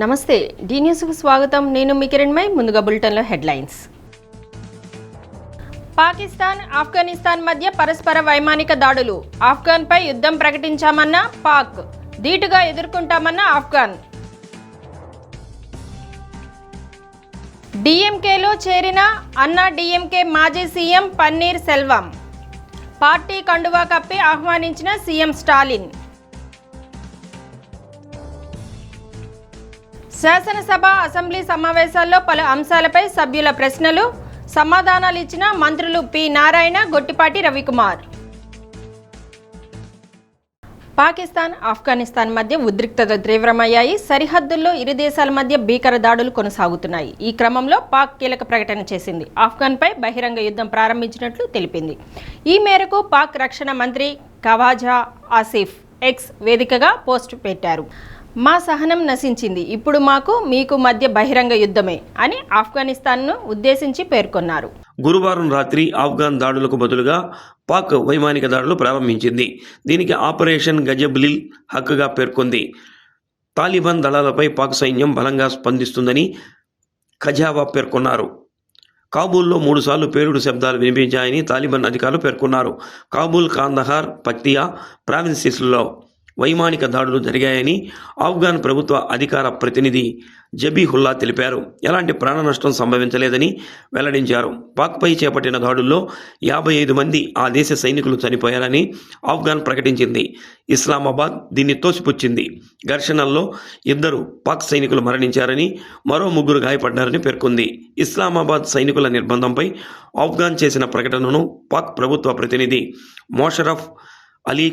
నమస్తే డి న్యూస్కు స్వాగతం. నేను మీ కిరణ్మై. ముందుగా బులెటిన్లో హెడ్లైన్స్. పాకిస్తాన్ ఆఫ్ఘనిస్తాన్ మధ్య పరస్పర వైమానిక దాడులు. ఆఫ్ఘన్పై యుద్ధం ప్రకటించామన్న పాక్, ధీటుగా ఎదుర్కొంటామన్న ఆఫ్ఘన్. డిఎంకేలో చేరిన అన్నా డిఎంకే మాజీ సీఎం పన్నీర్ సెల్వం. పార్టీ కండువా కప్పి ఆహ్వానించిన సీఎం స్టాలిన్. శాసనసభ అసెంబ్లీ సమావేశాల్లో పలు అంశాలపై సభ్యుల ప్రశ్నలు, సమాధానాలు ఇచ్చిన మంత్రులు పి నారాయణ, గొట్టిపాటి రవికుమార్. పాకిస్తాన్ ఆఫ్ఘనిస్తాన్ మధ్య ఉద్రిక్తత తీవ్రమయ్యాయి. సరిహద్దుల్లో ఇరు దేశాల మధ్య భీకర దాడులు కొనసాగుతున్నాయి. ఈ క్రమంలో పాక్ కీలక ప్రకటన చేసింది. ఆఫ్ఘన్పై బహిరంగ యుద్ధం ప్రారంభించినట్లు తెలిపింది. ఈ మేరకు పాక్ రక్షణ మంత్రి ఖవాజా ఆసిఫ్ ఎక్స్ వేదికగా పోస్టు పెట్టారు. మా సహనం నశించింది, ఇప్పుడు మీకు మధ్య బహిరంగ యుద్ధమే అని ఆఫ్ఘనిస్తాన్ను ఉద్దేశించి పేర్కొన్నారు. గురువారం రాత్రి ఆఫ్ఘన్ దాడులకు బదులుగా పాక్ వైమానిక దాడులు ప్రారంభించింది. దీనికి ఆపరేషన్ గజబిలిల్ హక్గా పేర్కొంది. తాలిబాన్ దళాలపై పాక్ సైన్యం బలంగా స్పందిస్తుందని ఖజావా పేర్కొన్నారు. కాబూల్లో 3 సార్లు పేలుడు శబ్దాలు వినిపించాయని తాలిబాన్ అధికారులు పేర్కొన్నారు. కాబూల్, కాందహార్, పక్తియా ప్రావిన్సెస్లో వైమానిక దాడులు జరిగాయని ఆఫ్ఘన్ ప్రభుత్వ అధికార ప్రతినిధి జబీహుల్లా తెలిపారు. ఎలాంటి ప్రాణ నష్టం సంభవించలేదని వెల్లడించారు. పాక్పై చేపట్టిన దాడుల్లో 55 మంది ఆ దేశ సైనికులు చనిపోయారని ఆఫ్ఘన్ ప్రకటించింది. ఇస్లామాబాద్ దీన్ని తోసిపుచ్చింది. ఘర్షణల్లో 2 పాక్ సైనికులు మరణించారని, మరో 3 గాయపడ్డారని పేర్కొంది. ఇస్లామాబాద్ సైనికుల నిర్బంధంపై ఆఫ్ఘన్ చేసిన ప్రకటనను పాక్ ప్రభుత్వ ప్రతినిధి మోషరఫ్ అలీ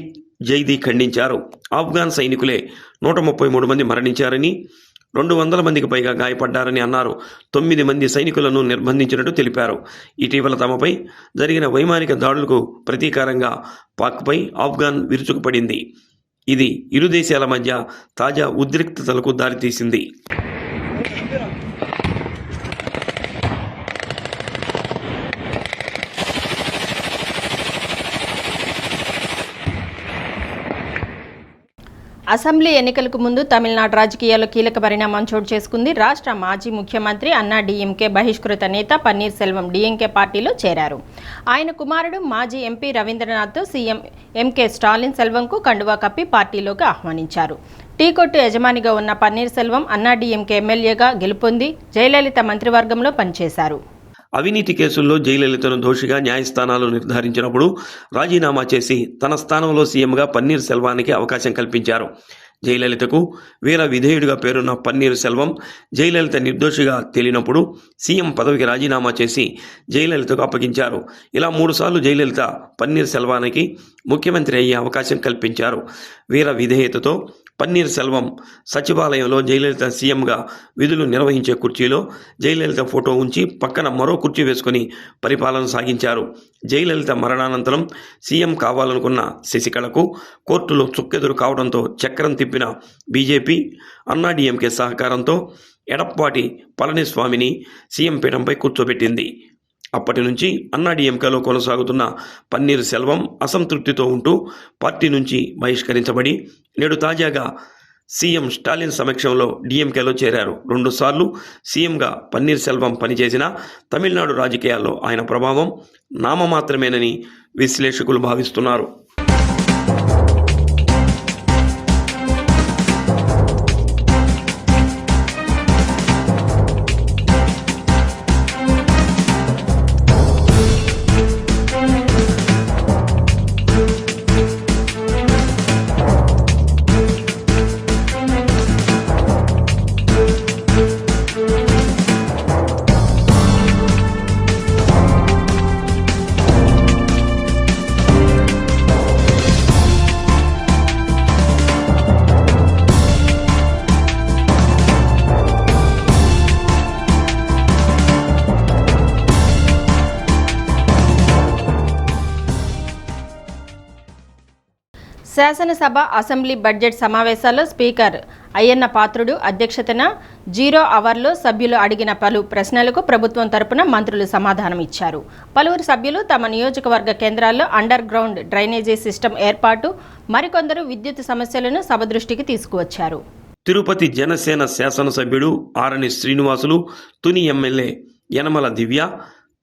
జైదీ ఖండించారు. ఆఫ్ఘన్ సైనికులే 133 మంది మరణించారని, 200 మందికి పైగా గాయపడ్డారని అన్నారు. 9 మంది సైనికులను నిర్బంధించినట్టు తెలిపారు. ఇటీవల తమపై జరిగిన వైమానిక దాడులకు ప్రతీకారంగా పాక్పై ఆఫ్ఘన్ విరుచుకుపడింది. ఇది ఇరు దేశాల మధ్య తాజా ఉద్రిక్తతలకు దారితీసింది. అసెంబ్లీ ఎన్నికలకు ముందు తమిళనాడు రాజకీయాల్లో కీలక పరిణామం చోటు చేసుకుంది. రాష్ట్ర మాజీ ముఖ్యమంత్రి అన్నా డిఎంకే బహిష్కృత నేత పన్నీర్ సెల్వం డిఎంకే పార్టీలో చేరారు. ఆయన కుమారుడు మాజీ ఎంపీ రవీంద్రనాథ్తో సీఎం ఎంకే స్టాలిన్ సెల్వంకు కండువా కప్పి పార్టీలోకి ఆహ్వానించారు. టీ కొట్టు యజమానిగా ఉన్న పన్నీర్ సెల్వం అన్నా డిఎంకే ఎమ్మెల్యేగా గెలుపొంది జయలలిత మంత్రివర్గంలో పనిచేశారు. అవినీతి కేసుల్లో జయలలితను దోషిగా న్యాయస్థానాలు నిర్ధారించినప్పుడు రాజీనామా చేసి తన స్థానంలో సీఎంగా పన్నీర్ సెల్వానికి అవకాశం కల్పించారు. జయలలితకు వీర విధేయుడిగా పేరున్న పన్నీర్ సెల్వం జయలలిత నిర్దోషిగా తేలినప్పుడు సీఎం పదవికి రాజీనామా చేసి జయలలితకు అప్పగించారు. ఇలా 3 సార్లు జయలలిత పన్నీర్ సెల్వానికి ముఖ్యమంత్రి అయ్యే అవకాశం కల్పించారు. వీర విధేయతతో పన్నీర్ సెల్వం సచివాలయంలో జయలలిత సీఎంగా విధులు నిర్వహించే కుర్చీలో జయలలిత ఫోటో ఉంచి పక్కన మరో కుర్చీ వేసుకుని పరిపాలన సాగించారు. జయలలిత మరణానంతరం సీఎం కావాలనుకున్న శశికళకు కోర్టులో చుక్కెదురు కావడంతో చక్రం తిప్పిన బీజేపీ అన్నా డిఎంకే సహకారంతో ఎడప్పాటి పళనిస్వామిని సీఎం పీఠంపై కూర్చోబెట్టింది. అప్పటి నుంచి అన్నా డిఎంకేలో కొనసాగుతున్న పన్నీర్ సెల్వం అసంతృప్తితో ఉంటూ పార్టీ నుంచి బహిష్కరించబడి నేడు తాజాగా సీఎం స్టాలిన్ సమక్షంలో డిఎంకేలో చేరారు. 2 సార్లు సీఎంగా పన్నీర్ సెల్వం పనిచేసిన తమిళనాడు రాజకీయాల్లో ఆయన ప్రభావం నామమాత్రమేనని విశ్లేషకులు భావిస్తున్నారు. శాసనసభ అసెంబ్లీ బడ్జెట్ సమావేశాల్లో స్పీకర్ అయ్యన్న పాత్రుడు అధ్యక్షతన 0 అవర్లో సభ్యులు అడిగిన పలు ప్రశ్నలకు ప్రభుత్వం తరపున మంత్రులు సమాధానం ఇచ్చారు. పలువురు సభ్యులు తమ నియోజకవర్గ కేంద్రాల్లో అండర్ గ్రౌండ్ డ్రైనేజీ సిస్టమ్ ఏర్పాటు, మరికొందరు విద్యుత్ సమస్యలను సభ దృష్టికి తీసుకువచ్చారు. తిరుపతి జనసేన శాసనసభ్యుడు ఆరణి శ్రీనివాసులు, తుని ఎమ్మెల్యే యనమల దివ్య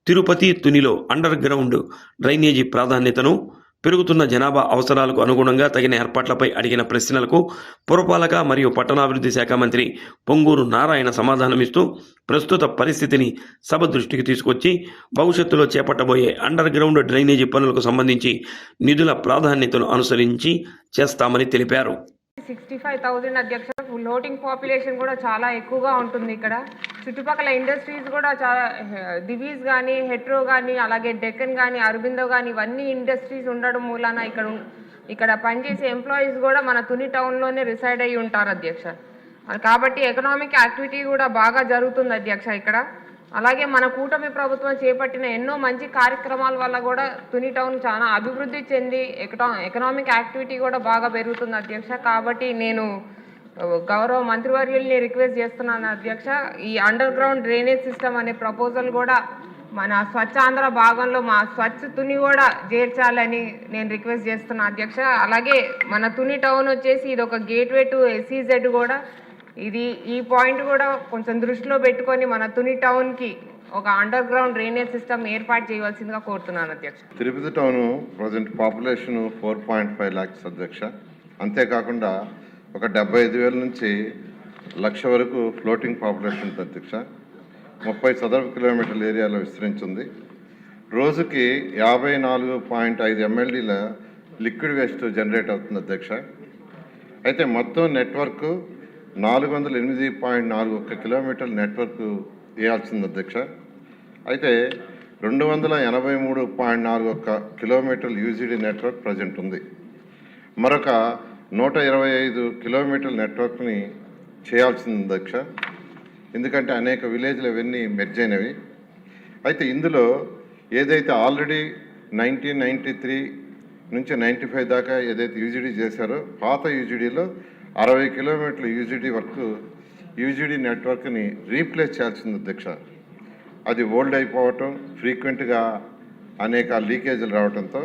తిరుపతి తునిలో అండర్ గ్రౌండ్ డ్రైనేజీ ప్రాధాన్యతను, పెరుగుతున్న జనాభా అవసరాలకు అనుగుణంగా తగిన ఏర్పాట్లపై అడిగిన ప్రశ్నలకు పురపాలక మరియు పట్టణాభివృద్ధి శాఖ మంత్రి పొంగూరు నారాయణ సమాధానమిస్తూ ప్రస్తుత పరిస్థితిని సభ దృష్టికి తీసుకొచ్చి భవిష్యత్తులో చేపట్టబోయే అండర్ గ్రౌండ్ డ్రైనేజీ పనులకు సంబంధించి నిధుల ప్రాధాన్యతను అనుసరించి చేస్తామని తెలిపారు. 65,000 అధ్యక్ష. ఫ్లోటింగ్ పాపులేషన్ కూడా చాలా ఎక్కువగా ఉంటుంది ఇక్కడ. చుట్టుపక్కల ఇండస్ట్రీస్ కూడా చాలా దివీస్ కానీ, హెట్రో కానీ, అలాగే డెక్కన్ కానీ, అరబిందో కానీ ఇవన్నీ ఇండస్ట్రీస్ ఉండడం మూలాన ఇక్కడ పనిచేసే ఎంప్లాయీస్ కూడా మన తుని టౌన్లోనే రిసైడ్ అయ్యి ఉంటారు అధ్యక్ష. కాబట్టి ఎకనామిక్ యాక్టివిటీ కూడా బాగా జరుగుతుంది అధ్యక్ష ఇక్కడ. అలాగే మన కూటమి ప్రభుత్వం చేపట్టిన ఎన్నో మంచి కార్యక్రమాల వల్ల కూడా తుని టౌన్ చాలా అభివృద్ధి చెంది ఎకనామిక్ యాక్టివిటీ కూడా బాగా పెరుగుతుంది అధ్యక్ష. కాబట్టి నేను గౌరవ మంత్రివర్యుల్ని రిక్వెస్ట్ చేస్తున్నాను అధ్యక్ష, ఈ అండర్ గ్రౌండ్ డ్రైనేజ్ సిస్టమ్ అనే ప్రపోజల్ కూడా మన స్వచ్ఛాంధ్ర భాగంలో మా స్వచ్ఛ తుని కూడా చేర్చాలని నేను రిక్వెస్ట్ చేస్తున్నాను అధ్యక్ష. అలాగే మన తుని టౌన్ వచ్చేసి ఇది ఒక గేట్వే టు SEZ కూడా. ఈ పాయింట్ కూడా కొంచెం దృష్టిలో పెట్టుకొని మన తుని టౌన్కి ఒక అండర్ గ్రౌండ్ డ్రైనేజ్ సిస్టమ్ ఏర్పాటు చేయవలసిందిగా కోరుతున్నాను అధ్యక్ష. Tirupati town present population 4.5 lakhs అధ్యక్ష. అంతేకాకుండా ఒక 75,000 నుంచి 1,00,000 వరకు ఫ్లోటింగ్ పాపులేషన్ ఉంటుంది అధ్యక్ష. 30 చదరపు కిలోమీటర్ల ఏరియాలో విస్తరించింది. రోజుకి 54.5 MLDల లిక్విడ్ వేస్ట్ జనరేట్ అవుతుంది అధ్యక్ష. అయితే మొత్తం నెట్వర్క్ 408.41 కిలోమీటర్ల నెట్వర్క్ వేయాల్సింది అధ్యక్ష. అయితే 283.41 కిలోమీటర్ల UGD నెట్వర్క్ ప్రజెంట్ ఉంది. మరొక 125 కిలోమీటర్ల నెట్వర్క్ని చేయాల్సింది అధ్యక్ష. ఎందుకంటే అనేక విలేజ్లు ఇవన్నీ మెర్జ్ అయినవి. అయితే ఇందులో ఏదైతే ఆల్రెడీ 1993 నుంచి 95 దాకా ఏదైతే UGD చేశారో పాత UGDలో 60 కిలోమీటర్ల UGD నెట్వర్క్ని రీప్లేస్ చేయాల్సింది అధ్యక్ష. అది ఓల్డ్ అయిపోవటం, ఫ్రీక్వెంట్గా అనేక లీకేజీలు రావడంతో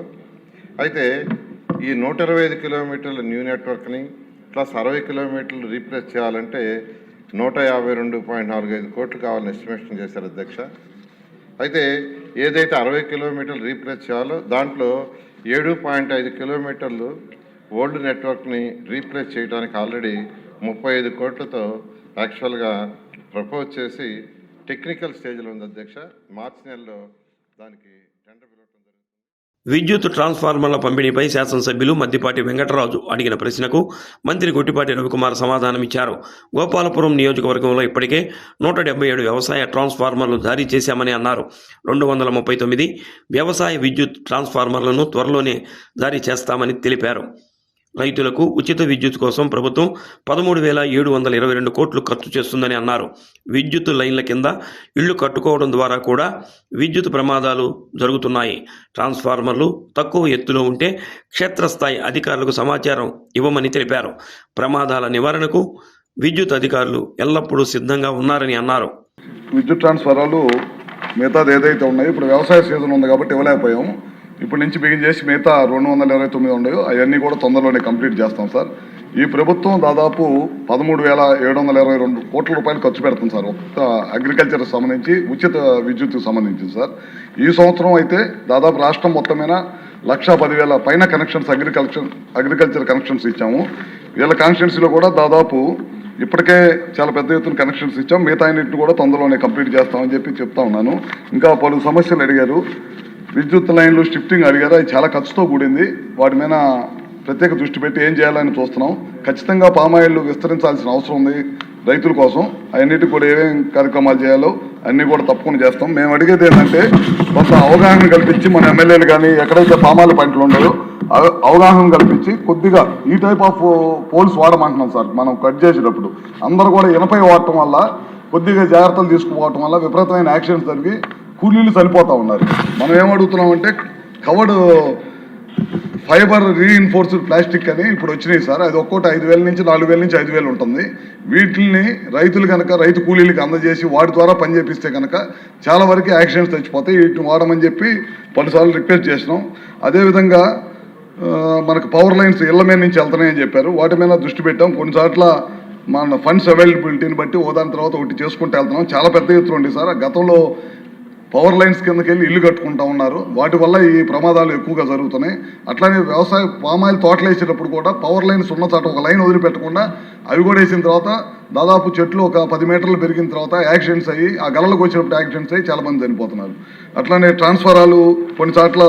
అయితే ఈ 125 కిలోమీటర్ల న్యూ నెట్వర్క్ని ప్లస్ 60 కిలోమీటర్లు రీప్లేస్ చేయాలంటే 152.45 కోట్లు కావాలని ఎస్టిమేషన్ చేశారు అధ్యక్ష. అయితే ఏదైతే 60 కిలోమీటర్లు రీప్లేస్ చేయాలో దాంట్లో 7.5 కిలోమీటర్లు ఓల్డ్ నెట్వర్క్ని రీప్లేస్ చేయడానికి ఆల్రెడీ 35 కోట్లతో యాక్చువల్గా ప్రపోజ్ చేసి టెక్నికల్ స్టేజ్లో ఉంది అధ్యక్ష. మార్చి నెలలో దానికి టెండర్ పిలవడం జరుగుతుంది. విద్యుత్ ట్రాన్స్ఫార్మర్ల పంపిణీపై శాసనసభ్యులు మద్దిపాటి వెంకటరాజు అడిగిన ప్రశ్నకు మంత్రి గొట్టిపాటి రవికుమార్ సమాధానమిచ్చారు. గోపాలపురం నియోజకవర్గంలో ఇప్పటికే 177 వ్యవసాయ ట్రాన్స్ఫార్మర్లు జారీ చేశామని అన్నారు. 239 వ్యవసాయ విద్యుత్ ట్రాన్స్ఫార్మర్లను త్వరలోనే జారీ చేస్తామని తెలిపారు. రైతులకు ఉచిత విద్యుత్ కోసం ప్రభుత్వం 13,722 కోట్లు ఖర్చు చేస్తుందని అన్నారు. విద్యుత్ లైన్ల కింద ఇళ్లు కట్టుకోవడం ద్వారా కూడా విద్యుత్ ప్రమాదాలు జరుగుతున్నాయి. ట్రాన్స్ఫార్మర్లు తక్కువ ఎత్తులో ఉంటే క్షేత్రస్థాయి అధికారులకు సమాచారం ఇవ్వమని తెలిపారు. ప్రమాదాల నివారణకు విద్యుత్ అధికారులు ఎల్లప్పుడూ సిద్ధంగా ఉన్నారని అన్నారు. విద్యుత్ ట్రాన్స్ఫార్మర్లు మిగతాది ఏదైతే ఉన్నాయో ఇప్పుడు వ్యవసాయ సీజన్ ఉంది కాబట్టి ఇవ్వలేకపోయాము. ఇప్పటి నుంచి బిగిన్ చేసి మిగతా 229 ఉన్నాయో అవన్నీ కూడా తొందరలోనే కంప్లీట్ చేస్తాం సార్. ఈ ప్రభుత్వం దాదాపు 13,722 కోట్ల రూపాయలు ఖర్చు పెడుతుంది సార్ ఒక్క అగ్రికల్చర్కి సంబంధించి ఉచిత విద్యుత్కు సంబంధించింది సార్. ఈ సంవత్సరం అయితే దాదాపు రాష్ట్రం మొత్తం మీద 1,10,000 పైన కనెక్షన్స్ అగ్రికల్చర్ కనెక్షన్స్ ఇచ్చాము. వీళ్ళ కాన్స్టిట్యున్సీలో కూడా దాదాపు ఇప్పటికే చాలా పెద్ద ఎత్తున కనెక్షన్స్ ఇచ్చాం. మిగతా అన్నింటిని కూడా తొందరలోనే కంప్లీట్ చేస్తామని చెప్పి చెప్తా ఉన్నాను. ఇంకా పలు సమస్యలు అడిగారు. విద్యుత్ లైన్లు షిఫ్టింగ్ అడిగారు. అది చాలా ఖర్చుతో కూడింది. వాటి మీద ప్రత్యేక దృష్టి పెట్టి ఏం చేయాలని చూస్తున్నాం. ఖచ్చితంగా పామాయిల్ విస్తరించాల్సిన అవసరం ఉంది రైతుల కోసం. అవన్నిటికి కూడా ఏమేమి కార్యక్రమాలు చేయాలో అన్నీ కూడా తప్పకుండా చేస్తాం. మేము అడిగేది ఏంటంటే కొంత అవగాహన కల్పించి మన ఎమ్మెల్యేలు కానీ ఎక్కడైతే పామాయిల్ పంటలు ఉన్నాయో అవగాహన కల్పించి కొద్దిగా ఈ టైప్ ఆఫ్ పోల్స్ వాడమంటున్నాం సార్. మనం కట్ చేసేటప్పుడు అందరూ కూడా ఇనపై వాడటం వల్ల కొద్దిగా జాగ్రత్తలు తీసుకుపోవటం వల్ల విపరీతమైన యాక్సిడెంట్స్ జరిగి కూలీలు చనిపోతూ ఉన్నారు. మనం ఏమడుగుతున్నామంటే కవర్డ్ ఫైబర్ రీఇన్ఫోర్స్డ్ ప్లాస్టిక్ అని ఇప్పుడు వచ్చినాయి సార్. అది ఒక్కోటి 5,000 నుంచి 4,000 నుంచి 5,000 ఉంటుంది. వీటిని రైతులు కనుక రైతు కూలీలకి అందజేసి వాటి ద్వారా పని చేపిస్తే కనుక చాలా వరకు యాక్సిడెంట్స్ తెచ్చిపోతాయి. వీటిని వాడమని చెప్పి పలుసార్లు రిక్వెస్ట్ చేసినాం. అదేవిధంగా మనకు పవర్ లైన్స్ ఇళ్ల మీద నుంచి వెళ్తున్నాయని చెప్పారు. వాటి మీద దృష్టి పెట్టాం. కొన్నిసార్లు మన ఫండ్స్ అవైలబిలిటీని బట్టి దాని తర్వాత ఒకటి చేసుకుంటూ వెళ్తున్నాం. చాలా పెద్ద ఎత్తున ఉంది సార్. గతంలో పవర్ లైన్స్ కిందకి వెళ్ళి ఇల్లు కట్టుకుంటూ ఉన్నారు. వాటి వల్ల ఈ ప్రమాదాలు ఎక్కువగా జరుగుతున్నాయి. అట్లానే వ్యవసాయ పామాయిల్ తోటలు వేసేటప్పుడు కూడా పవర్ లైన్స్ ఉన్న చోట ఒక లైన్ వదిలిపెట్టకుండా అవి కూడా వేసిన తర్వాత దాదాపు చెట్లు ఒక 10 మీటర్లు పెరిగిన తర్వాత యాక్సిడెంట్స్ అయ్యి ఆ గల్లలకు వచ్చినప్పుడు యాక్సిడెంట్స్ అయ్యి చాలామంది చనిపోతున్నారు. అట్లానే ట్రాన్స్ఫారాలు కొన్ని చోట్ల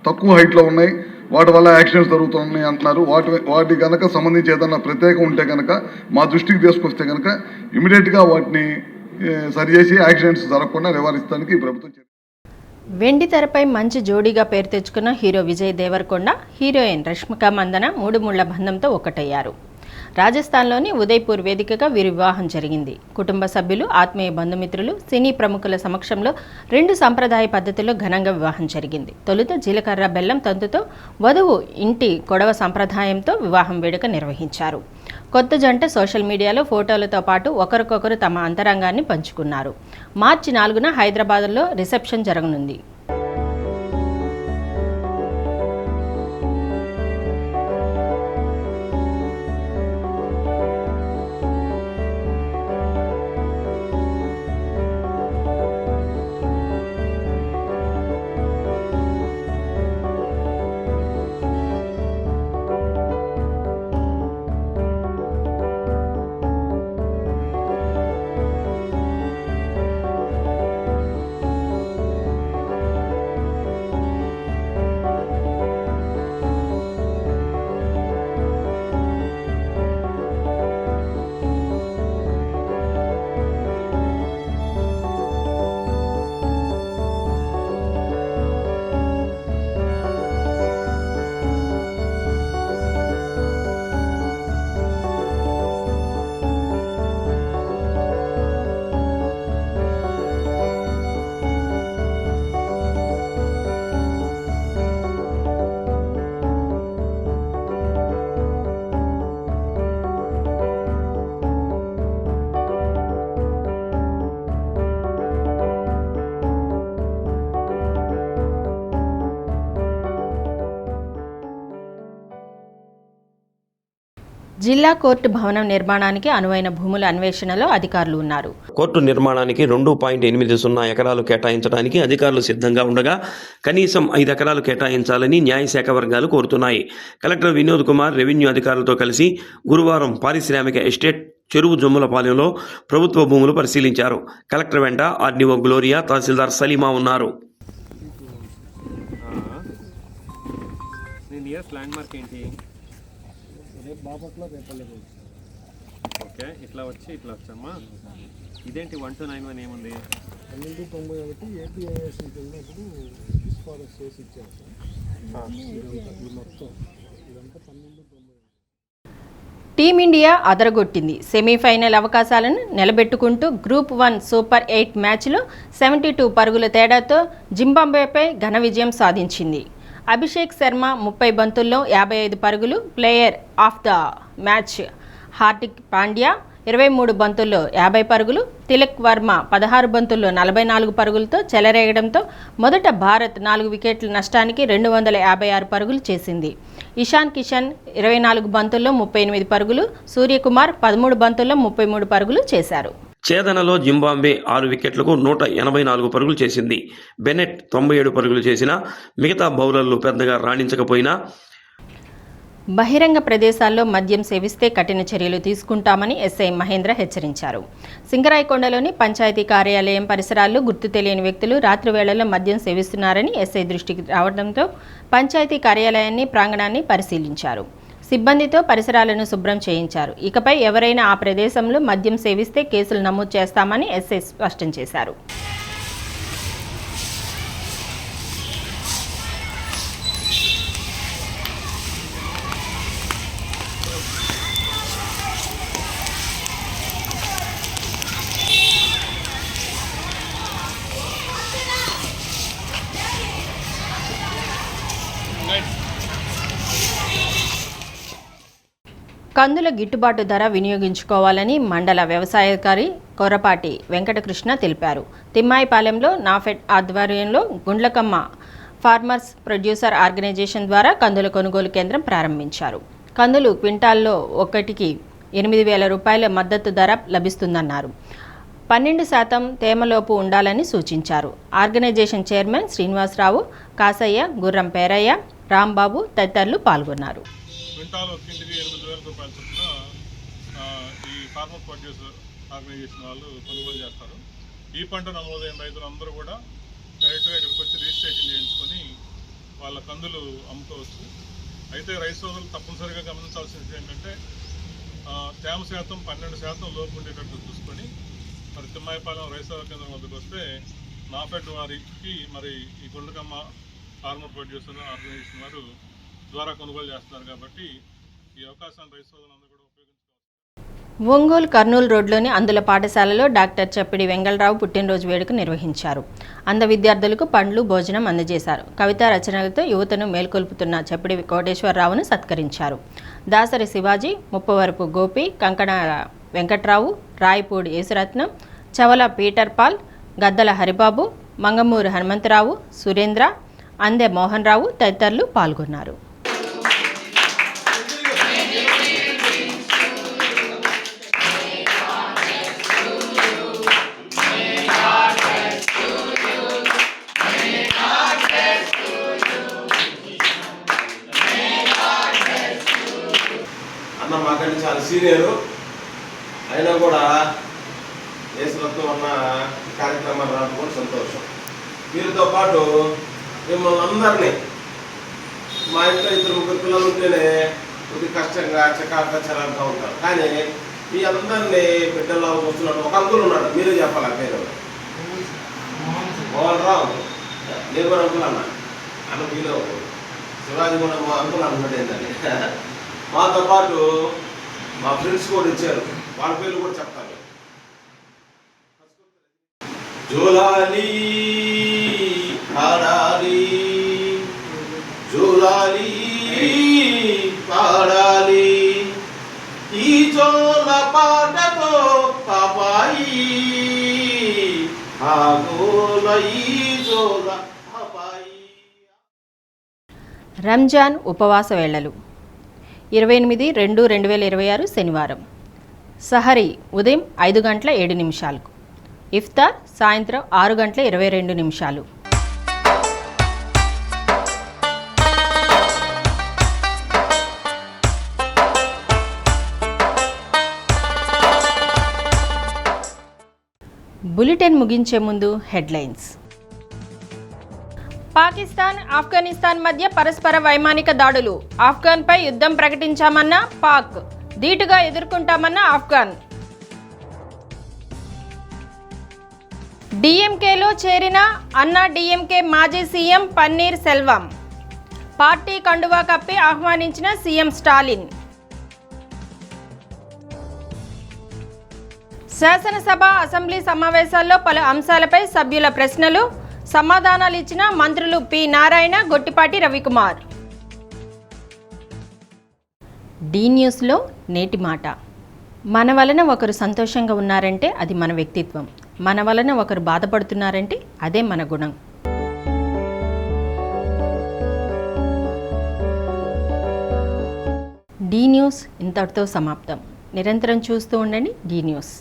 తక్కువ హైట్లో ఉన్నాయి, వాటి వల్ల యాక్సిడెంట్స్ జరుగుతున్నాయి అంటున్నారు. వాటి కనుక సంబంధించి ఏదన్నా ప్రత్యేకం ఉంటే కనుక మా దృష్టికి తీసుకొస్తే కనుక ఇమీడియట్గా వాటిని సరిచేసి యాక్సిడెంట్స్ జరగకుండా నివారించడానికి ప్రభుత్వం. వెండి తెరపై మంచి జోడీగా పేరు తెచ్చుకున్న హీరో విజయ్ దేవరకొండ, హీరోయిన్ రష్మిక మందన 3 ముళ్ల బంధంతో ఒకటయ్యారు. రాజస్థాన్లోని ఉదయ్పూర్ వేదికగా వీరి వివాహం జరిగింది. కుటుంబ సభ్యులు, ఆత్మీయ బంధుమిత్రులు, సినీ ప్రముఖుల సమక్షంలో 2 సంప్రదాయ పద్ధతుల్లో ఘనంగా వివాహం జరిగింది. తొలుత జీలకర్ర బెల్లం తంతుతో, వధువు ఇంటి కొడవ సంప్రదాయంతో వివాహం వేడుక నిర్వహించారు. కొత్త జంట సోషల్ మీడియాలో ఫోటోలతో పాటు ఒకరికొకరు తమ అంతరంగాన్ని పంచుకున్నారు. మార్చి 4న హైదరాబాద్లో రిసెప్షన్ జరగనుంది. జిల్లా కోర్టు భవనం నిర్మాణానికి అనువైన భూముల అన్వేషణలో అధికారులు ఉన్నారు. కోర్టు నిర్మాణానికి 2.80 ఎకరాలు కేటాయించడానికి అధికారులు సిద్ధంగా ఉండగా కనీసం 5 ఎకరాలు కేటాయించాలని న్యాయశాఖ వర్గాలు కోరుతున్నాయి. కలెక్టర్ వినోద్ కుమార్ రెవెన్యూ అధికారులతో కలిసి గురువారం పారిశ్రామిక ఎస్టేట్ చెరువు జొమ్ములపాలెంలో ప్రభుత్వ భూములు పరిశీలించారు. కలెక్టర్ వెంట ఆర్డీఓ గ్లోరియా, తహసీల్దార్ సలీమా ఉన్నారు. ఓకే, ఇట్లా వచ్చామా. ఇదేంటి 1291 ఏముంది? 1291 ఏపీఐఎస్ వెళ్ళినప్పుడు ఫిష్ ఫారెస్ట్ చేసి ఇచ్చారు సార్. మొత్తం ఇదంతా 1291. టీమిండియా అదరగొట్టింది. సెమీఫైనల్ అవకాశాలను నిలబెట్టుకుంటూ గ్రూప్ 1 సూపర్ 8 మ్యాచ్లో 72 పరుగుల తేడాతో జింబాబ్వేపై ఘన విజయం సాధించింది. అభిషేక్ శర్మ 30 బంతుల్లో 55 పరుగులు, player of the match Hardik Pandya 23 బంతుల్లో 50 పరుగులు, తిలక్ వర్మ 16 బంతుల్లో 44 పరుగులతో చెలరేగడంతో మొదట భారత్ 4 వికెట్ల నష్టానికి 256 పరుగులు చేసింది. ఇషాన్ కిషన్ 24 బంతుల్లో 38 పరుగులు, సూర్యకుమార్ 13 బంతుల్లో 33 పరుగులు చేశారు. ఛేదనలో జింబాబ్వే 6 వికెట్లకు 184 పరుగులు చేసింది. బెనెట్ 97 పరుగులు చేసినా మిగతా బౌలర్లు పెద్దగా రాణించకపోయినా బహిరంగ ప్రదేశాల్లో మద్యం సేవిస్తే కఠిన చర్యలు తీసుకుంటామని ఎస్ఐ మహేంద్ర హెచ్చరించారు. సింగరాయకొండలోని పంచాయతీ కార్యాలయం పరిసరాల్లో గుర్తు తెలియని వ్యక్తులు రాత్రి వేళల్లో మద్యం సేవిస్తున్నారని ఎస్ఐ దృష్టికి రావడంతో పంచాయతీ కార్యాలయాన్ని ప్రాంగణాన్ని పరిశీలించారు. సిబ్బందితో పరిసరాలను శుభ్రం చేయించారు. ఇకపై ఎవరైనా ఆ ప్రదేశంలో మద్యం సేవిస్తే కేసులు నమోదు చేస్తామని ఎస్ఐ స్పష్టం చేశారు. కందుల గిట్టుబాటు ధర వినియోగించుకోవాలని మండల వ్యవసాయాధికారి కొర్రపాటి వెంకటకృష్ణ తెలిపారు. తిమ్మాయిపాలెంలో నాఫెడ్ ఆధ్వర్యంలో గుండ్లకమ్మ ఫార్మర్స్ ప్రొడ్యూసర్ ఆర్గనైజేషన్ ద్వారా కందుల కొనుగోలు కేంద్రం ప్రారంభించారు. కందులు క్వింటాల్లో 1కి 8,000 రూపాయల మద్దతు ధర లభిస్తుందన్నారు. 12% తేమలోపు ఉండాలని సూచించారు. ఆర్గనైజేషన్ చైర్మన్ శ్రీనివాసరావు, కాసయ్య, గుర్రం పేరయ్య, రాంబాబు తదితరులు పాల్గొన్నారు. క్వింటాల్ ఒక్కింటికి 8,000 రూపాయల చొప్పున ఈ ఫార్మర్ ప్రొడ్యూసర్ ఆర్గనైజేషన్ వాళ్ళు కొనుగోలు చేస్తారు. ఈ పంట నమోదైన రైతులందరూ కూడా డైరెక్ట్గా ఇక్కడికి వచ్చి రిజిస్ట్రేషన్ చేయించుకొని వాళ్ళ కందులు అమ్ముకోవచ్చు. అయితే రైతు సోదరులు తప్పనిసరిగా గమనించాల్సింది ఏంటంటే తేమ శాతం 12% లోపు ఉండేటట్టు చూసుకొని మరి తిమ్మాయిపాలెం రైతు సేవా కేంద్రం వద్దకు వస్తే నాఫెడ్ వారికి మరి ఈ గుండకమ్మ ఫార్మర్ ప్రొడ్యూసర్ ఆర్గనైజేషన్ వారు ద్వారా కొనుగోలు చేస్తున్నారు కాబట్టి ఈ అవకాశాన్ని రైతు సోదరులందరూ కూడా ఉపయోగించుకోవాలి. ఒంగోలు కర్నూలు రోడ్లోని అందుల పాఠశాలలో డాక్టర్ చప్పిడి వెంగళరావు పుట్టినరోజు వేడుక నిర్వహించారు. అంధ విద్యార్థులకు పండ్లు, భోజనం అందజేశారు. కవితా రచనలతో యువతను మేల్కొల్పుతున్న చప్పిడి కోటేశ్వరరావును సత్కరించారు. దాసరి శివాజీ, ముప్పవరపు గోపి, కంకణ వెంకట్రావు, రాయపూడి యేసురత్నం, చవల పీటర్ పాల్, గద్దల హరిబాబు, మంగమూరు హనుమంతరావు, సురేంద్ర, అందె మోహన్ రావు తదితరులు పాల్గొన్నారు. అన్న మాకంటే చాలా సీనియరు అయినా కూడా యేసురత్నం అన్న కార్యక్రమాలు రావడం కూడా సంతోషం. వీరితో పాటు మిమ్మల్ని అందరినీ మా ఇంట్లో 2-3 పిల్లలు ఉంటేనే కొద్ది కష్టంగా చకాచరాలుగా ఉంటారు. కానీ మీ అందరినీ బిడ్డల్లో వస్తున్నట్టు ఒక అంకులు ఉన్నాడు, మీరే చెప్పాలి. ఆ పేరు మోహన్ రావు, లేబర్ అంకుల్ అన్న మీలో శివాజీ కూడా మా అంకుల్ అన్నాడు ఏంటని. మాతో పాటు మా ఫ్రెండ్స్ కూడా ఇచ్చారు, వాళ్ళ పేర్లు కూడా చెప్తాను. జోలాలి పాడాలి, జోలాలి పాడాలి, ఈ జోల పాటతో పాపాయి ఆగోల ఈ జోల పాపాయి. రంజాన్ ఉపవాస వేళలు 28/2/2026 శనివారం. సహరీ ఉదయం 5:07. ఇఫ్తార్ సాయంత్రం 6:22. బులెటిన్ ముగించే ముందు హెడ్లైన్స్. పాకిస్తాన్, ఆఫ్ఘనిస్తాన్ మధ్య పరస్పర వైమానిక దాడులు. ఆఫ్ఘన్పై యుద్ధం ప్రకటించామన్న పాక్, ధీటుగా ఎదుర్కొంటామన్న ఆఫ్ఘన్. డీఎంకేలో చేరిన అన్నా డీఎంకే మాజీ సీఎం పన్నీర్ సెల్వం. పార్టీ కండువా కప్పి ఆహ్వానించిన సీఎం స్టాలిన్. శాసనసభ, అసెంబ్లీ సమావేశాల్లో పలు అంశాలపై సభ్యుల ప్రశ్నలు, సమాధానాలు ఇచ్చిన మంత్రులు పి నారాయణ, గొట్టిపాటి రవికుమార్. డి న్యూస్లో నేటి మాట. మన వలన ఒకరు సంతోషంగా ఉన్నారంటే అది మన వ్యక్తిత్వం. మన వలన ఒకరు బాధపడుతున్నారంటే అదే మన గుణం. డి న్యూస్ ఇంతటితో సమాప్తం. నిరంతరం చూస్తూ ఉండండి డి న్యూస్.